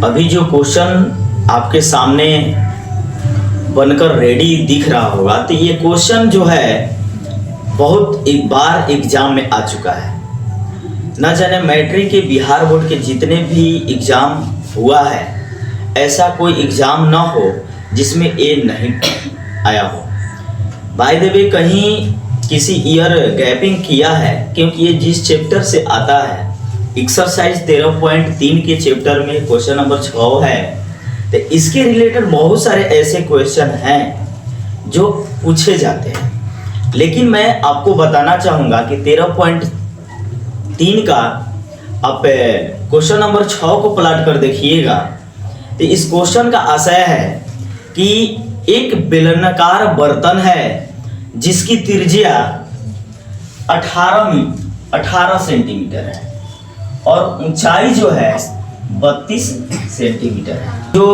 अभी जो क्वेश्चन आपके सामने बनकर रेडी दिख रहा होगा, तो ये क्वेश्चन जो है बहुत एक बार एग्जाम में आ चुका है। न जाने मैट्रिक के बिहार बोर्ड के जितने भी एग्जाम हुआ है, ऐसा कोई एग्जाम ना हो जिसमें ये नहीं आया हो। बाय द वे कहीं किसी ईयर गैपिंग किया है, क्योंकि ये जिस चैप्टर से आता है, एक्सरसाइज 13.3 के चैप्टर में क्वेश्चन नंबर 6 है, तो इसके रिलेटेड बहुत सारे ऐसे क्वेश्चन हैं जो पूछे जाते हैं। लेकिन मैं आपको बताना चाहूँगा कि 13.3 का आप क्वेश्चन नंबर 6 को प्लॉट कर देखिएगा, तो इस क्वेश्चन का आशय है कि एक बेलनाकार बर्तन है जिसकी त्रिज्या 18 सेंटीमीटर है और ऊंचाई जो है 32 सेंटीमीटर है। जो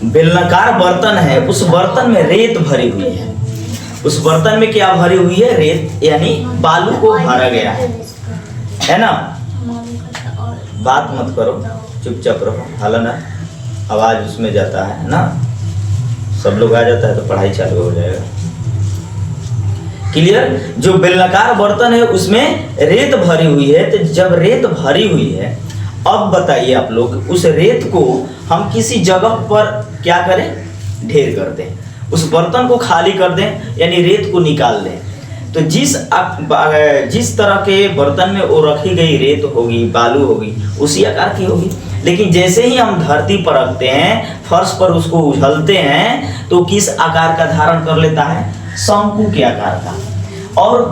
बेलनाकार बर्तन है, उस बर्तन में रेत भरी हुई है। उस बर्तन में क्या भरी हुई है? रेत, यानी बालू को भरा गया है ना। बात मत करो, चुपचाप रहो, हालांकि आवाज उसमें जाता है ना, सब लोग आ जाता है तो पढ़ाई चालू हो जाएगा। क्लियर? जो बेलनाकार बर्तन है उसमें रेत भरी हुई है। तो जब रेत भरी हुई है, अब बताइए आप लोग, उस रेत को हम किसी जगह पर क्या करें? ढेर कर दें, उस बर्तन को खाली कर दें, यानी रेत को निकाल दें। तो जिस तरह के बर्तन में वो रखी गई रेत होगी, बालू होगी, उसी आकार की होगी। लेकिन जैसे ही हम धरती पर रखते हैं, फर्श पर उसको उछलते हैं, तो किस आकार का धारण कर लेता है? शंकु के आकार का। और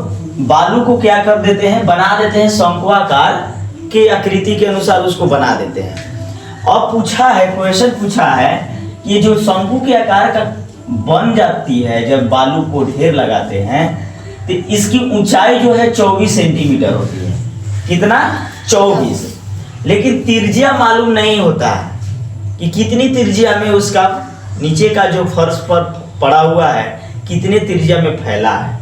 बालू को क्या कर देते हैं? बना देते हैं शंकुआकार के आकृति के अनुसार उसको बना देते हैं। अब पूछा है, क्वेश्चन पूछा है कि जो शंकु के आकार का बन जाती है जब बालू को ढेर लगाते हैं, तो इसकी ऊंचाई जो है 24 सेंटीमीटर होती है। कितना? 24। लेकिन त्रिज्या मालूम नहीं होता है कि कितनी त्रिज्या में उसका नीचे का जो फर्श पर पड़ा हुआ है कितने त्रिज्या में फैला है,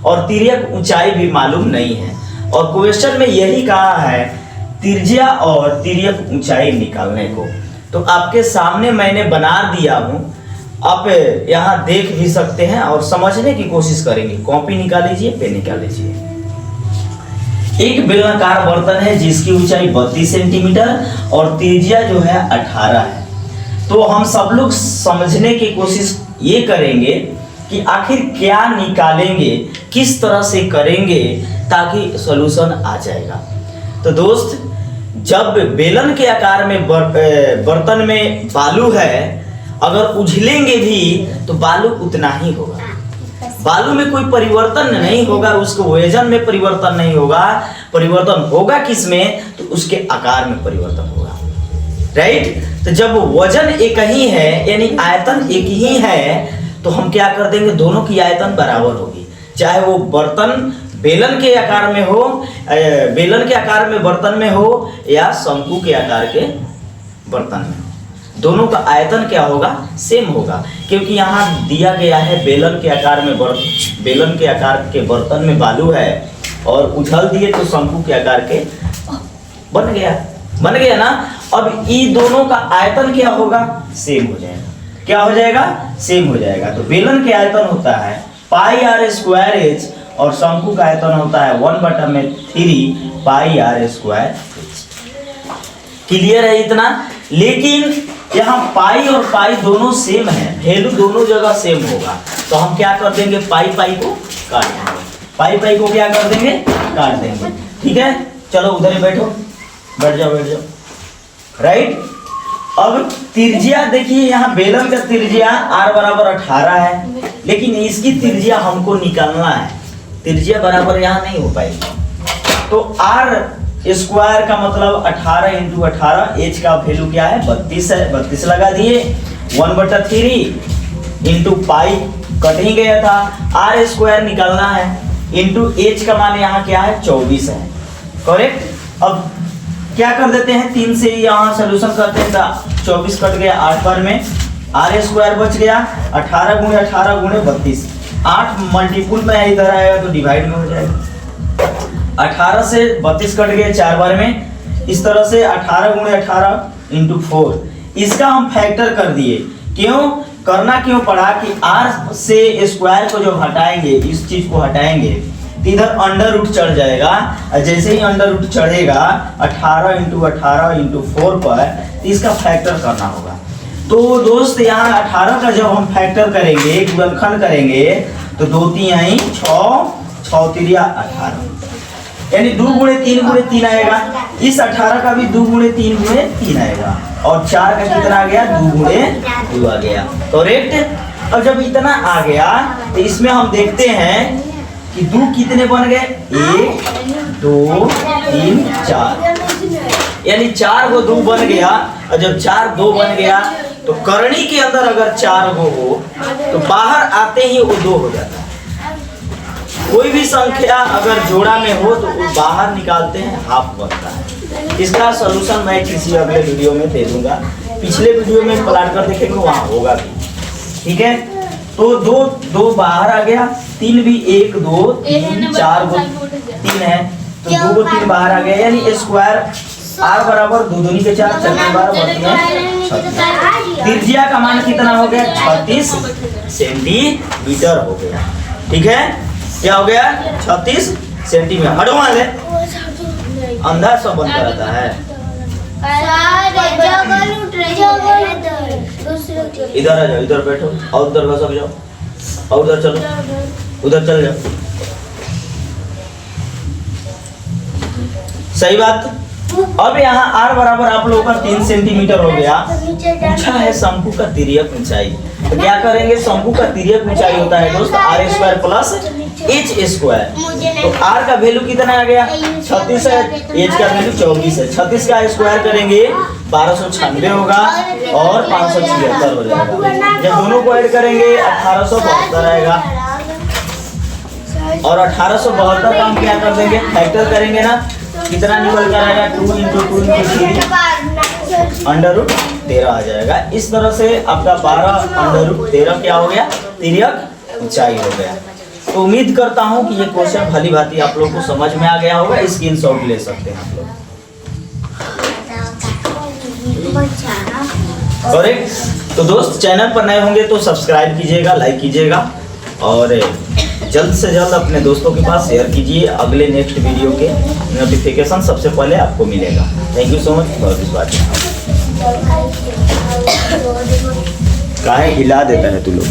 और तिर्यक ऊंचाई भी मालूम नहीं है। और क्वेश्चन में यही कहा है त्रिज्या और तिर्यक ऊंचाई निकालने को। तो आपके सामने मैंने बना दिया हूं, आप यहाँ देख भी सकते हैं और समझने की कोशिश करेंगे। कॉपी निकाल लीजिए, पेन निकाल लीजिए। एक बेलनाकार बर्तन है जिसकी ऊंचाई 32 सेंटीमीटर और त्रिज्या जो है 18 है। तो हम सब लोग समझने की कोशिश ये करेंगे कि आखिर क्या निकालेंगे, किस तरह से करेंगे ताकि सॉल्यूशन आ जाएगा। तो दोस्त, जब बेलन के आकार में बर्तन में बालू है, अगर उछलेंगे भी तो बालू उतना ही होगा। बालू में कोई परिवर्तन नहीं होगा, उसके वजन में परिवर्तन नहीं होगा। परिवर्तन होगा किस में? तो उसके आकार में परिवर्तन होगा। राइट? तो जब वजन एक ही है, यानी आयतन एक ही है, तो हम क्या कर देंगे? दोनों की आयतन बराबर होगी। चाहे वो बर्तन बेलन के आकार में हो, बेलन के आकार में बर्तन में हो, या शंकु के आकार के बर्तन में, दोनों का आयतन क्या होगा? सेम होगा। क्योंकि यहाँ दिया गया है बेलन के आकार में बेलन के आकार के बर्तन में बालू है और उछल दिए तो शंकु के आकार के बन गया ना। अब ये दोनों का आयतन क्या होगा? सेम हो जाएगा। क्या हो जाएगा? सेम हो जाएगा। तो बेलन के आयतन होता है πr²h और शंकु का आयतन होता है 1/3 πr²h। क्लियर है इतना? लेकिन यहाँ पाई और पाई दोनों सेम है, वैल्यू दोनों जगह सेम होगा। तो हम क्या कर देंगे? पाई को काट देंगे। पाई को क्या कर देंगे? काट देंगे। ठीक है, चलो उधर ही बैठो, बैठ जाओ। राइट? अब त्रिज्या देखिए, यहाँ बेलन का त्रिज्या r बराबर 18 है, लेकिन इसकी त्रिज्या हमको निकालना है। त्रिज्या बराबर यहाँ नहीं हो पाएगी। तो r² का मतलब 18 × 18, h का वैल्यू क्या है? 32 है। 32 लगा दिए, 1/3 × पाई कट ही गया था, r² निकालना है, इंटू h का मान यहाँ क्या है? 24 है। करेक्ट? अब क्या कर देते हैं? 3 से यहाँ सोल्यूशन करते हैं, 24 कट गया 8 बार में, r² बच गया 18 × 18 × 32। 8 मल्टीपुल में इधर आएगा तो डिवाइड में हो जाएगा। 18 से 32 कट गए 4 बार में, इस तरह से 18 × 18 × 4, इसका हम फैक्टर कर दिए। क्यों करना क्यों पड़ा कि r से स्क्वायर को जब हटाएंगे, इस चीज को हटाएंगे तो इधर अंडर रूट चढ़ जाएगा, और जैसे ही अंडर रूट चढ़ेगा 18 इंटू 18 इंटू 4 पर, तो इसका फैक्टर करना होगा। तो दोस्त यहाँ 18 का जब हम फैक्टर करेंगे, गुणनखंड करेंगे, तो 2 3 आई 6 6 3 18, यानी 2 गुणे 3 गुणे 3 आएगा। इस 18 का भी 2 गुणे 3 गुणे 3 आएगा, और 4 का कितना आ गया 2 गुणे 2 आ गया, करेक्ट। अब जब इतना आ गया तो इसमें हम देखते हैं कि 2 कितने बन गए, 1 2 3 4, यानी 4 गो 2 बन गया। और जब 4 2 बन गया तो करनी के अंदर अगर 4 गो हो तो बाहर आते ही वो 2 हो जाता है। कोई भी संख्या अगर जोड़ा में हो तो वो बाहर निकालते हैं हाफ बनता है। इसका सलूशन मैं किसी अगले वीडियो में दे दूंगा, पिछले वीडियो में प्लाट कर देखेंगे वहाँ होगा भी, ठीक है। तो 2 बाहर आ गया, 3 भी 1 2 3 4 गो 3 है, तो 2 गो 3 बाहर आ गया, यानी स्क्वायर r बराबर 2 दूनी के 4 4 बार बढ़ती है। त्रिज्या का मान कितना हो गया 36 सेंटीमीटर हो गया, ठीक है। क्या हो गया 36 सेंटीमीटर। हटो वाले अंधा सब बनता रहता है। इधर आ जाओ, इधर बैठो, और उधर बस जाओ, और उधर चलो, उधर चल जाओ, सही बात। अब यहाँ r बराबर आप लोगों का 3 सेंटीमीटर हो गया। पूछा है शंकु का तिर्यक ऊंचाई, तो क्या करेंगे, शंकु का तिर्यक ऊंचाई होता है दोस्त r square plus h square. तो r का वैल्यू कितना आ गया 36 है, h का वैल्यू 24 है। 36 का स्क्वायर करेंगे 1296 होगा और 576 हो जाएगा। जब दोनों को ऐड करेंगे 1872 आएगा, और 1872 का हम क्या कर देंगे, फैक्टर करेंगे ना, कितना निकल कर आएगा 2 इंटू 2 इंटू 3 अंडर रूट 13 आ जाएगा। इस तरह से आपका 12 अंडर रूट 13 क्या हो गया, तिर्यक ऊंचाई हो गया। तो उम्मीद करता हूं कि ये क्वेश्चन भली भांति आप लोग को समझ में आ गया होगा। स्क्रीनशॉट ले सकते हैं आप लोग, करेक्ट। तो दोस्त चैनल पर नए होंगे तो सब्सक्राइब कीजिएगा, लाइक कीजिएगा, और जल्द से जल्द अपने दोस्तों के पास शेयर कीजिए। अगले नेक्स्ट वीडियो के नोटिफिकेशन सबसे पहले आपको मिलेगा। Thank you so much for this watching. काहे हिला देता है तू लोग?